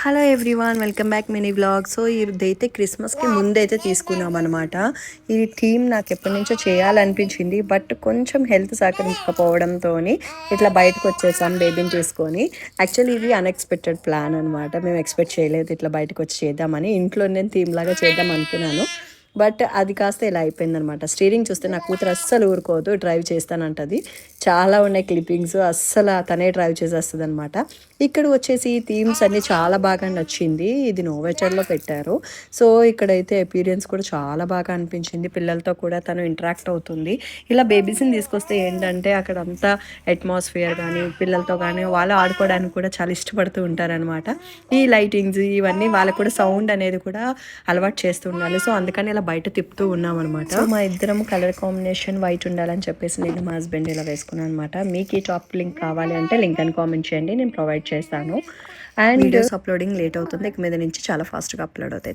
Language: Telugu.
Hello everyone, welcome back mini vlog. So ఇదైతే క్రిస్మస్కి ముందైతే తీసుకున్నాం అనమాట. ఈ థీమ్ నాకు ఎప్పటి నుంచో చేయాలనిపించింది, బట్ కొంచెం హెల్త్ సహకరించకపోవడంతో ఇట్లా బయటకు వచ్చేసాం బేబీని తీసుకొని. యాక్చువల్లీ ఇది అన్ఎక్స్పెక్టెడ్ ప్లాన్ అనమాట. మేము ఎక్స్పెక్ట్ చేయలేదు ఇట్లా బయటకు వచ్చి చేద్దామని. ఇంట్లో నేను థీమ్ లాగా చేద్దాం అనుకున్నాను, బట్ అది కాస్త ఇలా అయిపోయిందనమాట. స్టీరింగ్ చూస్తే నా కూతురు అస్సలు ఊరుకోదు, డ్రైవ్ చేస్తానంటది. చాలా ఉన్నాయి క్లిప్పింగ్స్, అస్సలు తనే డ్రైవ్ చేసేస్తుంది అనమాట. ఇక్కడ వచ్చేసి థీమ్స్ అన్ని చాలా బాగా నచ్చింది. ఇది నోవేచర్లో పెట్టారు. సో ఇక్కడైతే అపీరియన్స్ కూడా చాలా బాగా అనిపించింది. పిల్లలతో కూడా తను ఇంటరాక్ట్ అవుతుంది. ఇలా బేబీస్ని తీసుకొస్తే ఏంటంటే అక్కడ అంతా అట్మాస్ఫియర్ కానీ పిల్లలతో కానీ వాళ్ళు ఆడుకోవడానికి కూడా చాలా ఇష్టపడుతూ ఉంటారనమాట. ఈ లైటింగ్స్ ఇవన్నీ వాళ్ళకు కూడా సౌండ్ అనేది కూడా అలవాటు చేస్తూ ఉండాలి. సో అందుకని ఇలా బయట తిప్పుతూ ఉన్నాం అనమాట. సో మా ఇద్దరం కలర్ కాంబినేషన్ వైట్ ఉండాలని చెప్పేసి నేను మా హస్బెండ్ ఇలా వేసుకున్నాను అనమాట. మీకు ఈ టాప్ లింక్ కావాలి అంటే లింక్ అని కామెంట్ చేయండి, నేను ప్రొవైడ్ చేస్తాను. అండ్ వీడియోస్ అప్లోడింగ్ లేట్ అవుతుంది, ఇక మీద నుంచి చాలా ఫాస్ట్గా అప్లోడ్ అవుతాయి.